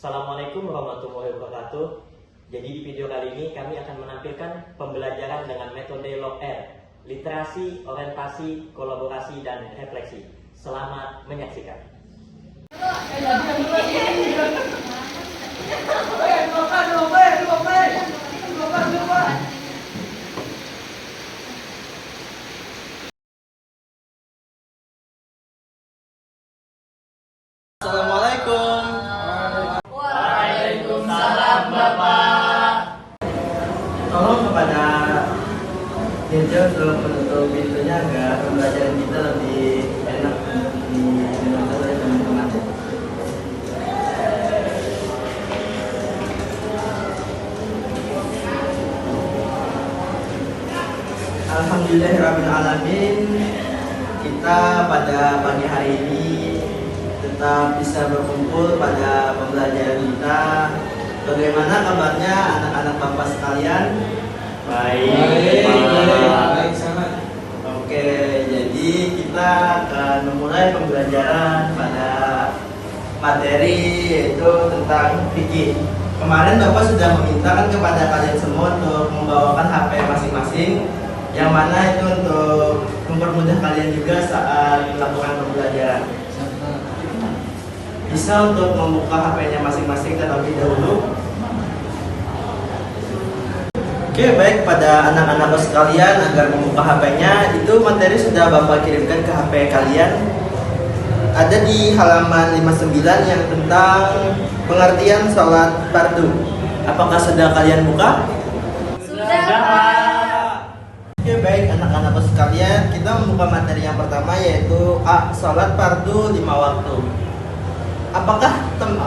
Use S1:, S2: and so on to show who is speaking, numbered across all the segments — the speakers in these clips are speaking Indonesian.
S1: Assalamualaikum warahmatullahi wabarakatuh. Jadi di video kali ini kami akan menampilkan pembelajaran dengan metode LOG-R, literasi, orientasi, kolaborasi, dan refleksi. Selamat menyaksikan.
S2: Assalamualaikum.
S1: Waalaikumsalam, Bapak.
S2: Tolong kepada Dirjo suruh menutup pintunya agar pembelajaran kita lebih enak didengar oleh teman-teman. Alhamdulillahirrahmanirrahim. Kita pada pagi hari ini tetap bisa berkumpul pada pembelajaran kita. Bagaimana kabarnya anak-anak Bapak sekalian?
S1: Baik.
S2: Sangat. Oke, jadi kita akan memulai pembelajaran pada materi yaitu tentang fikih. Kemarin Bapak sudah memintakan kepada kalian semua untuk membawakan HP masing-masing, yang mana itu untuk mempermudah kalian juga saat melakukan pembelajaran. Bisa untuk membuka HP-nya masing-masing terlebih dahulu. Oke, baik, pada anak-anak sekalian agar membuka HP-nya, itu materi sudah Bapak kirimkan ke HP kalian. Ada di halaman 59 yang tentang pengertian sholat fardu. Apakah sudah kalian buka? Oke, baik anak-anak sekalian, kita membuka materi yang pertama yaitu sholat fardu 5 waktu. Apakah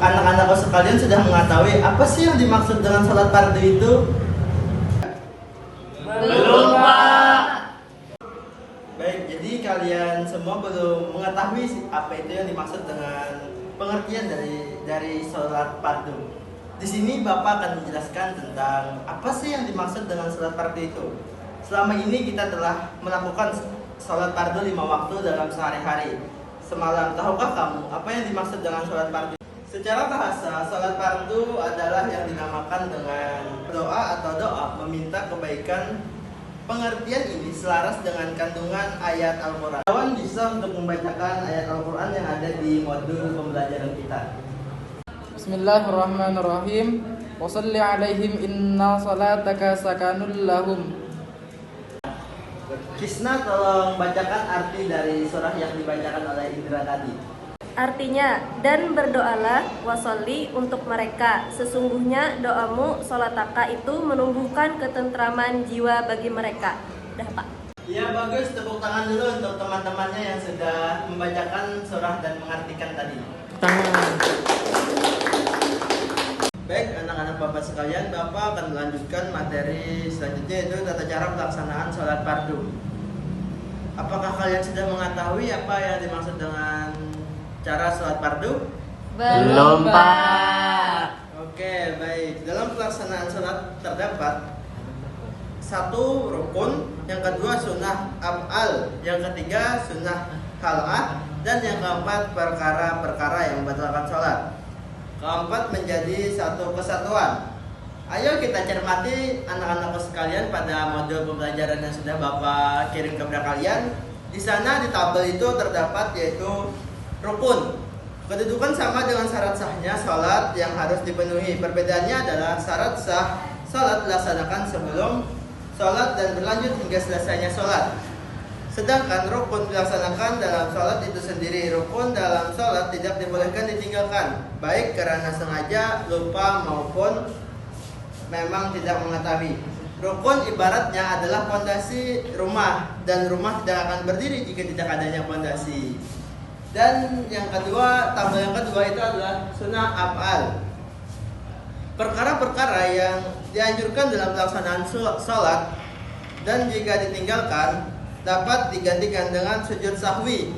S2: anak-anak sekalian sudah mengetahui apa sih yang dimaksud dengan sholat fardu itu?
S1: Belum, Pak.
S2: Baik, jadi kalian semua belum mengetahui apa itu yang dimaksud dengan pengertian dari sholat fardu. Di sini Bapak akan menjelaskan tentang apa sih yang dimaksud dengan sholat fardu itu. Selama ini kita telah melakukan sholat fardu 5 waktu dalam sehari-hari. Semalam, tahukah kamu apa yang dimaksud dengan sholat fardu? Secara bahasa, sholat fardu adalah yang dinamakan dengan doa atau doa meminta kebaikan. Pengertian ini selaras dengan kandungan ayat Al-Quran. Kawan bisa untuk membacakan ayat Al-Quran yang ada di modul pembelajaran kita.
S3: Bismillahirrahmanirrahim. Wa shalli alaihim inna salataka sakanul lahum.
S2: Kisna, tolong bacakan arti dari surah yang dibacakan oleh Indra tadi.
S4: Artinya, dan berdoalah wasolli untuk mereka. Sesungguhnya doamu sholataka itu menumbuhkan ketentraman jiwa bagi mereka. Dah, Pak.
S2: Iya, bagus. Tepuk tangan dulu untuk teman-temannya yang sudah membacakan surah dan mengartikan tadi.
S3: Tangan.
S2: Baik, anak-anak Bapak sekalian, Bapak akan melanjutkan materi selanjutnya yaitu tata cara pelaksanaan sholat fardu. Apakah kalian sudah mengetahui apa yang dimaksud dengan cara sholat fardu?
S1: Belum, Pak.
S2: Oke, baik. Dalam pelaksanaan sholat terdapat 1 rukun, yang kedua sunnah af'al, yang ketiga sunnah hal'ah, dan yang keempat perkara-perkara yang membatalkan sholat. Keempat menjadi satu kesatuan. Ayo kita cermati anak-anak sekalian pada modul pembelajaran yang sudah Bapak kirim kepada kalian. Di sana di tabel itu terdapat yaitu rukun. Kedudukan sama dengan syarat sahnya sholat yang harus dipenuhi. Perbedaannya adalah syarat sah sholat dilaksanakan sebelum sholat dan berlanjut hingga selesainya sholat. Sedangkan rukun dilaksanakan dalam sholat itu sendiri. Rukun dalam sholat tidak dibolehkan ditinggalkan, baik karena sengaja, lupa maupun memang tidak mengetahui. Rukun ibaratnya adalah fondasi rumah, dan rumah tidak akan berdiri jika tidak adanya fondasi. Dan yang kedua, tabel yang kedua itu adalah sunnah af'al. Perkara-perkara yang dianjurkan dalam pelaksanaan sholat dan jika ditinggalkan dapat digantikan dengan sujud sahwi.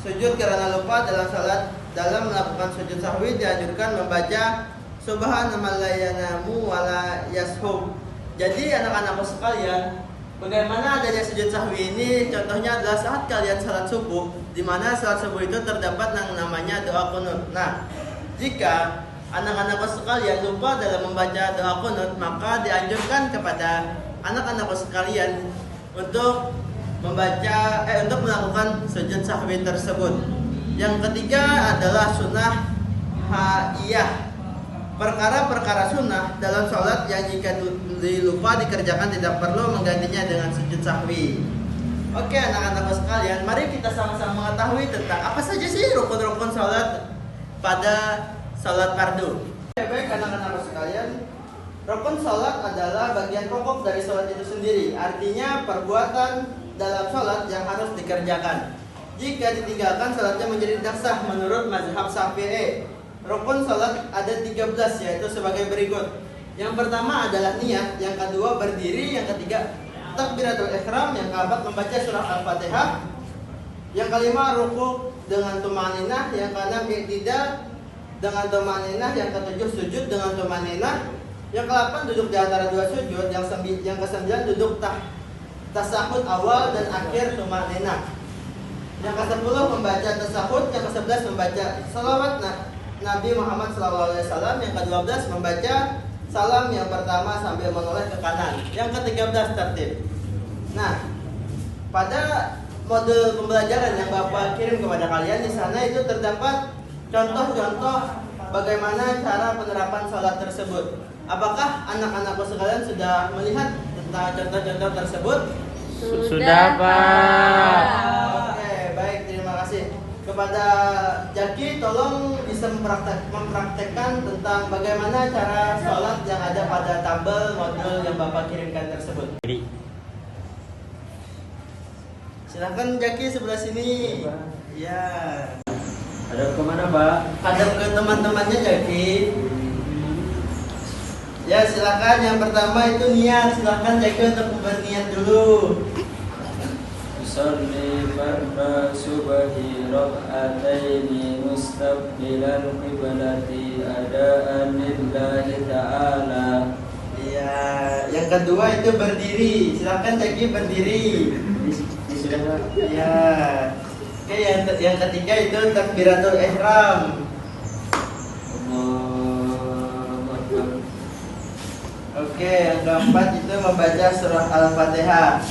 S2: Sujud karena lupa dalam sholat. Dalam melakukan sujud sahwi dianjurkan membaca Subhanallah la yanamu wa la yashub. Jadi anak-anakku sekalian, bagaimana adanya sujud sahwi ini? Contohnya adalah saat kalian salat subuh, di mana salat subuh itu terdapat yang namanya doa qunut. Nah, jika anak-anakku sekalian lupa dalam membaca doa qunut, maka dianjurkan kepada anak-anakku sekalian untuk untuk melakukan sujud sahwi tersebut. Yang ketiga adalah sunnah haiyah. Perkara-perkara sunnah dalam sholat yang jika lupa dikerjakan tidak perlu menggantinya dengan sujud sahwi. Oke anak-anakku sekalian, mari kita sama-sama mengetahui tentang apa saja sih rukun-rukun sholat pada sholat fardu. Baik anak-anakku sekalian, rukun sholat adalah bagian pokok dari sholat itu sendiri. Artinya perbuatan dalam sholat yang harus dikerjakan. Jika ditinggalkan sholatnya menjadi tidak sah menurut mazhab Syafi'i. Rukun sholat ada 13 yaitu sebagai berikut. Yang pertama adalah niat, yang kedua berdiri, yang ketiga takbiratul ihram, yang keempat membaca surah Al-Fatihah, yang kelima ruku dengan tumaninah, yang keenam i'tidal dengan tumaninah, yang ketujuh sujud dengan tumaninah, yang ke-8 duduk di antara dua sujud, yang ke-9 duduk tasahud awal dan akhir tumaninah, yang ke-10 membaca tasahud, yang ke-11 membaca salawat Nabi Muhammad SAW, yang ke-12 membaca salam yang pertama sambil menoleh ke kanan, yang ke-13 tertib. Nah, pada modul pembelajaran yang Bapak kirim kepada kalian di sana itu terdapat contoh-contoh bagaimana cara penerapan sholat tersebut. Apakah anak-anakku sekalian sudah melihat tentang contoh-contoh tersebut?
S3: Sudah, Pak.
S2: Oke, baik, terima kasih. Kepada Jaki, tolong bisa mempraktekkan tentang bagaimana cara sholat yang ada pada tabel modul yang Bapak kirimkan tersebut. Silahkan Jaki sebelah sini. Ya.
S1: Hadap kemana, Pak?
S2: Hadap ke teman-temannya Jaki. Ya, silakan. Yang pertama itu niat. Silakan Jaki untuk berniat dulu.
S5: Usalli farda subahi rak'ataini mustaqbilal qiblati adaan lillahi ta'ala.
S2: Iya, yang kedua itu berdiri. Silakan Jaki berdiri. Iya. Oke, yang ketiga itu takbiratul ihram. Oke, yang keempat itu membaca surah Al-Fatihah.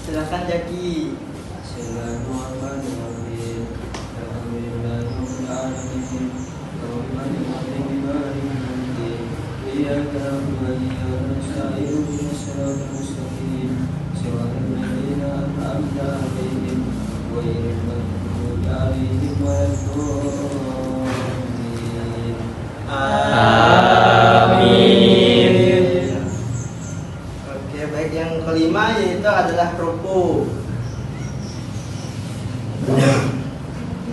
S2: Silakan Jaki.
S5: Bismillahirrahmanirrahim. Alhamdulillahirabbil alamin. Arrahmanirrahim. Iyyaka na'budu wa iyyaka nasta'in. Ihdinas siratal mustaqim. Siratal ladzina an'amta 'alaihim ghairil maghdubi 'alaihim waladdallin.
S2: Amin. Oke, baik, yang kelima yaitu adalah ruku.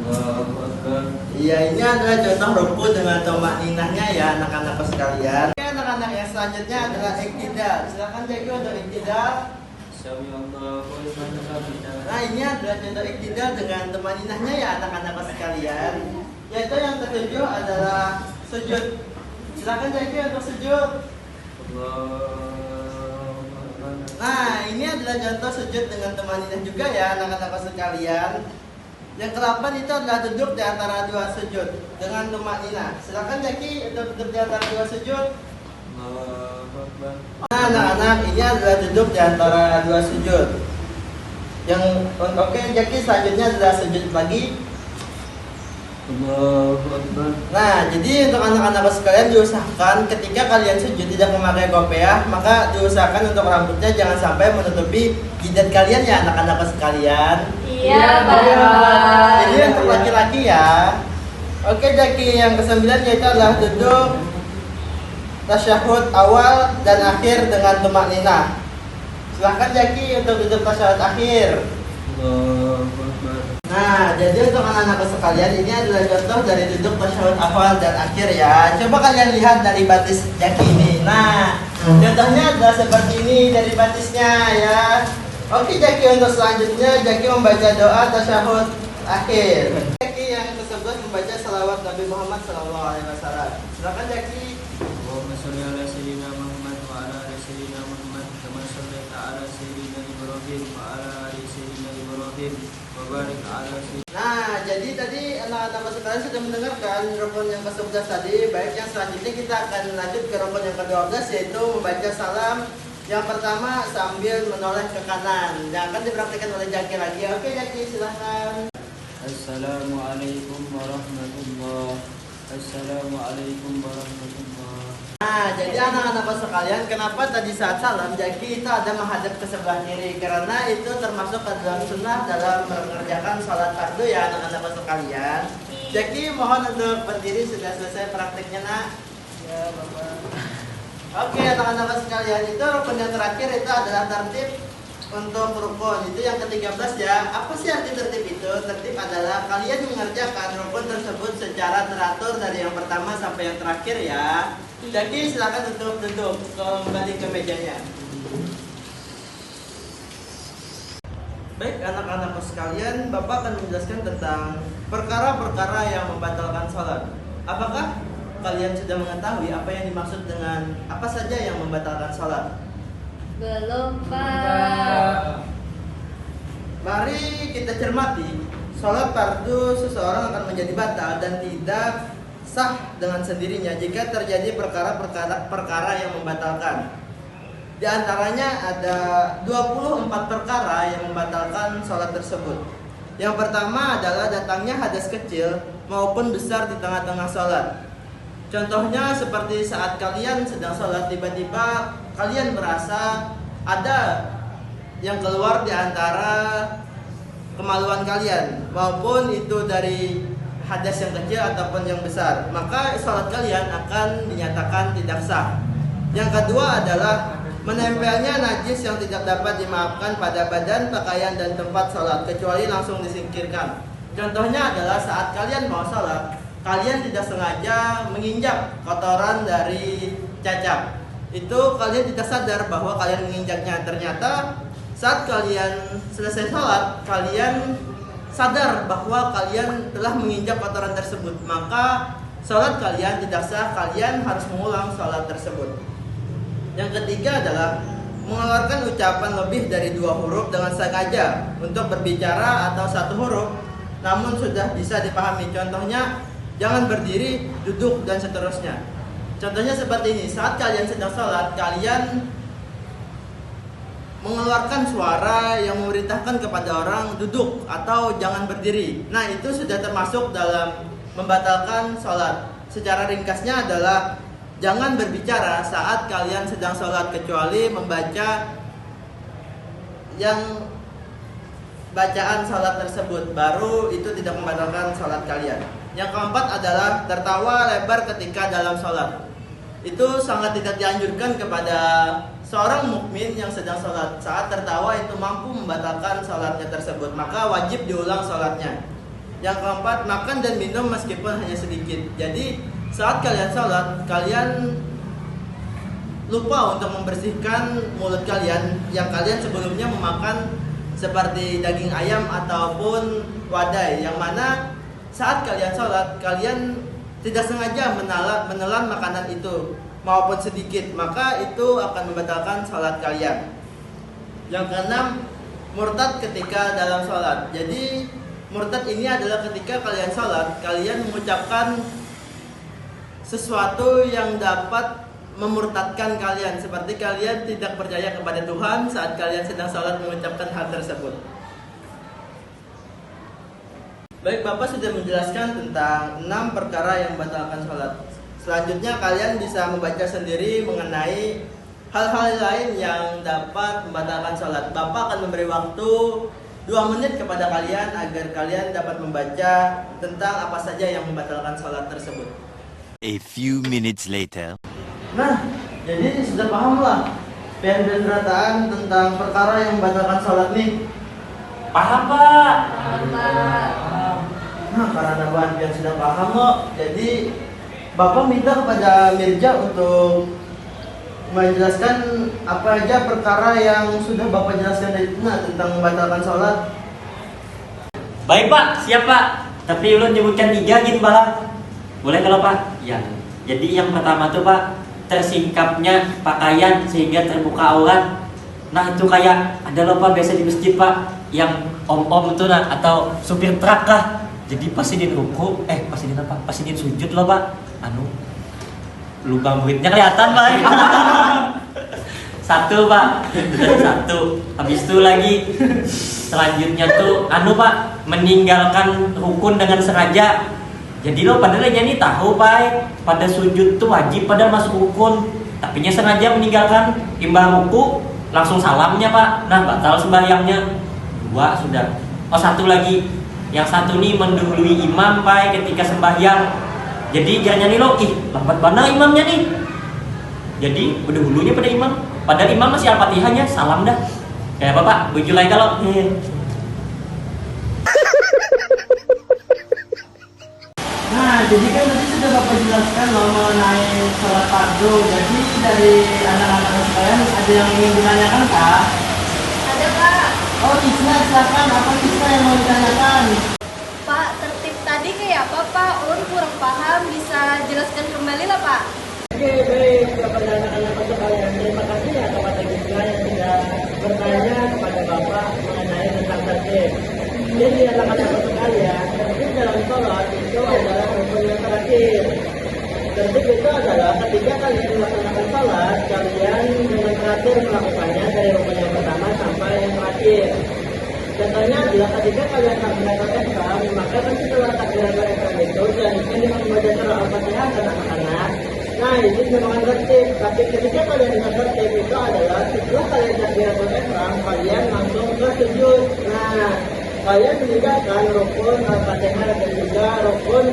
S5: Allahu Akbar.
S2: Iya, ini adalah contoh ruku dengan tumaninahnya ya anak-anak sekalian. Oke, anak-anak yang selanjutnya adalah iktidal. Silakan Jaki untuk iktidal.
S5: Sami Allahu liman hamidah.
S2: Nah, ini adalah contoh iktidal dengan tumaninahnya ya anak-anak sekalian. Yaitu yang ketujuh adalah sujud. Silakan Jaki untuk sujud. Nah, ini adalah contoh sujud dengan tumaninah juga ya anak-anak sekalian. Yang ke-8 itu adalah duduk di antara dua sujud dengan tumaninah. Silakan Jaki untuk duduk di antara dua sujud. Nah, anak-anak, ini adalah duduk di antara dua sujud. Oke, Jaki, selanjutnya adalah sujud lagi. Nah, jadi untuk anak-anak sekalian diusahakan ketika kalian sujud tidak memakai kopiah, maka diusahakan untuk rambutnya jangan sampai menutupi jidat kalian ya anak-anak sekalian.
S4: Iya, Pak.
S2: Jadi untuk laki-laki ya. Oke, Jaki, yang ke-9 yaitu adalah duduk tasyahud awal dan akhir dengan tumaninah. Silahkan Jaki untuk duduk tasyahud akhir. Nah, jadi untuk anak-anak sekalian ini adalah contoh dari duduk tasyahud awal dan akhir ya. Coba kalian lihat dari batis Jaki ini. Nah, contohnya adalah seperti ini dari batisnya ya. Oke Jaki, untuk selanjutnya Jaki membaca doa tasyahud akhir. Jaki yang ke-11 membaca salawat Nabi Muhammad SAW. Silakan Jaki.
S5: Allahumma sholli ala sayyidina Muhammad wa ala ali sayyidina Muhammad kama shallaita ala sayyidina Ibrahim wa ala ali sayyidina Ibrahim وبارك على سيدنا.
S2: Nah, jadi tadi anak-anak sekalian sudah mendengarkan rukun yang ke-11 tadi. Baik, yang selanjutnya kita akan lanjut ke rukun yang ke-12, yaitu membaca salam. Yang pertama sambil menoleh ke kanan. Yang akan dipraktikkan oleh Jaki lagi. Oke, Jaki, silahkan.
S5: Assalamualaikum warahmatullahi. Assalamualaikum warahmatullahi.
S2: Nah, jadi anak-anak sekalian, kenapa tadi saat salam Jaki itu ada menghadap ke sebelah kiri? Karena itu termasuk ke dalam sunnah dalam mengerjakan sholat fardu ya anak-anak sekalian. Jaki mohon untuk berdiri, sudah selesai praktiknya nak.
S3: Ya, Bapak.
S2: Oke anak-anak sekalian, itu rukun yang terakhir itu adalah tertib untuk rukun. Itu yang ke-13 ya. Apa sih arti tertib itu? Tertib adalah kalian mengerjakan rukun tersebut secara teratur dari yang pertama sampai yang terakhir ya. Jadi silakan untuk duduk kembali ke mejanya. Baik anak-anakku sekalian, Bapak akan menjelaskan tentang perkara-perkara yang membatalkan sholat. Apakah kalian sudah mengetahui apa yang dimaksud dengan apa saja yang membatalkan sholat?
S4: Belum, Pak.
S2: Mari kita cermati. Sholat fardu seseorang akan menjadi batal dan tidak sah dengan sendirinya jika terjadi perkara yang membatalkan. Di antaranya ada 24 perkara yang membatalkan sholat tersebut. Yang pertama adalah datangnya hadas kecil maupun besar di tengah-tengah sholat. Contohnya seperti saat kalian sedang sholat, tiba-tiba kalian merasa ada yang keluar di antara kemaluan kalian, maupun itu dari hadas yang kecil ataupun yang besar, maka sholat kalian akan dinyatakan tidak sah. Yang kedua adalah menempelnya najis yang tidak dapat dimaafkan pada badan, pakaian, dan tempat sholat kecuali langsung disingkirkan. Contohnya adalah saat kalian mau sholat, kalian tidak sengaja menginjak kotoran dari cacap. Itu kalian tidak sadar bahwa kalian menginjaknya. Ternyata saat kalian selesai sholat, kalian sadar bahwa kalian telah menginjak kotoran tersebut, maka sholat kalian tidak sah. Kalian harus mengulang sholat tersebut. Yang ketiga adalah mengeluarkan ucapan lebih dari 2 huruf dengan sengaja untuk berbicara atau 1 huruf namun sudah bisa dipahami. Contohnya jangan berdiri, duduk, dan seterusnya. Contohnya seperti ini. Saat kalian sedang sholat, kalian mengeluarkan suara yang memerintahkan kepada orang duduk atau jangan berdiri. Nah, itu sudah termasuk dalam membatalkan sholat. Secara ringkasnya adalah jangan berbicara saat kalian sedang sholat kecuali membaca yang bacaan sholat tersebut, baru itu tidak membatalkan sholat kalian. Yang keempat adalah tertawa lebar ketika dalam sholat. Itu sangat tidak dianjurkan kepada seorang mukmin yang sedang sholat. Saat tertawa itu mampu membatalkan sholatnya tersebut, maka wajib diulang sholatnya. Yang keempat, makan dan minum meskipun hanya sedikit. Jadi saat kalian sholat, kalian lupa untuk membersihkan mulut kalian yang kalian sebelumnya memakan seperti daging ayam ataupun wadai, yang mana saat kalian sholat, kalian tidak sengaja menelan makanan itu maupun sedikit, maka itu akan membatalkan sholat kalian. Yang keenam, murtad ketika dalam sholat. Jadi murtad ini adalah ketika kalian sholat, kalian mengucapkan sesuatu yang dapat memurtadkan kalian, seperti kalian tidak percaya kepada Tuhan saat kalian sedang sholat mengucapkan hal tersebut. Baik, Bapak sudah menjelaskan tentang 6 perkara yang membatalkan sholat. Selanjutnya kalian bisa membaca sendiri mengenai hal-hal lain yang dapat membatalkan sholat. Bapak akan memberi waktu 2 menit kepada kalian agar kalian dapat membaca tentang apa saja yang membatalkan sholat tersebut.
S6: A few minutes later.
S2: Nah, jadi sudah pahamlah penjelasan tentang perkara yang membatalkan sholat nih.
S1: Paham, Pak?
S2: Nah, karena Bapak sudah paham kok, jadi Bapak minta kepada Mirja untuk menjelaskan apa aja perkara yang sudah Bapak jelaskan dari tentang membatalkan sholat.
S1: Baik, Pak. Siap, Pak. Tapi ulun nyebutkan 3 gitu, Pak. Boleh kalau, Pak? Ya. Jadi yang pertama tuh, Pak, tersingkapnya pakaian sehingga terbuka aurat. Nah, itu kayak ada loh, Pak, biasa di masjid, Pak, yang om-om tuh nah, atau supir truk kah. Jadi pas idin ruku, pas idin apa? Pas idin sujud loh Pak. Lubang buitnya kelihatan Pak. Satu Pak, satu. Habis itu lagi selanjutnya tuh Pak, meninggalkan rukun dengan sengaja. Jadi lo padahal nih tahu Pak, pada sujud tuh wajib padahal masuk rukun, tapi nya sengaja meninggalkan imbang ruku, langsung salamnya Pak. Nah, batal sembahyangnya. 2 sudah. Oh, satu lagi. Yang satu nih mendahului imam Pak ketika sembahyang. Jadi jangan nih lo, lambat banget imamnya nih. Jadi berdahulunya pada imam. Padahal imam masih Al-Fatihahnya, salam dah. Kayak Bapak, bujulai kalau
S2: Nah, jadi kan tadi sudah Bapak jelaskan loh mengenai sholat fardu. Jadi dari anak-anak sekalian ada yang ingin ditanyakan Pak?
S4: Ada Pak.
S2: Oh, Isna, silakan. Apa Isna yang mau ditanyakan?
S4: Pak, tertib tadi kayak apa Pak? Ulun kurang paham, bisa jelaskan kembali lah Pak.
S2: Oke, baik kepada anak-anak sekalian. Terima kasih ya kepada Isna yang sudah bertanya kepada Bapak mengenai tentang tertib. Jadi anak-anak sekalian, tertib dalam sholat itu adalah rukun yang terakhir. Tertib itu adalah ketika kalian melaksanakan sholat, kalian dengan teratur melakukannya dari rukun yang pertama sampai yang terakhir. Contohnya adalah ketika kalian takbiratul ihram, maka kan setelah takbiratul ihram itu selanjutnya dengan membaca surah Al-Fatihah dan anak-anak. Nah, itu memang tertib. Tapi ketika kalian dengan tertib itu adalah setelah kalian takbiratul ihram, kalian langsung ke sujud. Nah, kalian meninggalkan rukun Al-Fatihah dan juga rukun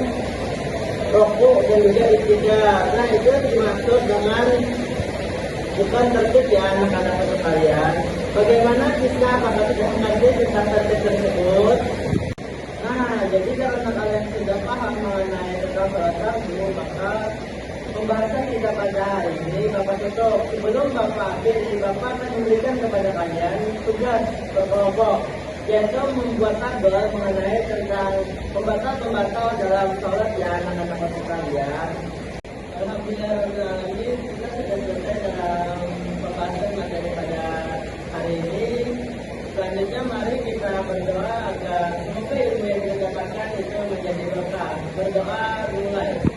S2: ruku dan juga istighfar. Nah, itu dimaksud dengan bukan tertib ya anak-anak sekalian. Bagaimana kita apakah tidak mengerti tentang tertib tersebut? Nah, jadi karena kalian sudah paham mengenai tentang sholat fardu, maka pembahasan kita pada hari ini Bapak tutup. Sebelum Bapak akhir, Bapak akan memberikan kepada kalian tugas berkelompok, yaitu membuat tabel mengenai tentang pembatal-pembatal dalam sholat ya anak-anak sekalian. Alhamdulillah kita sudah selesai dalam pembahasan materi pada hari ini. Selanjutnya mari kita berdoa agar semoga ilmu yang kita dapatkan itu menjadi berkah. Berdoa mulai.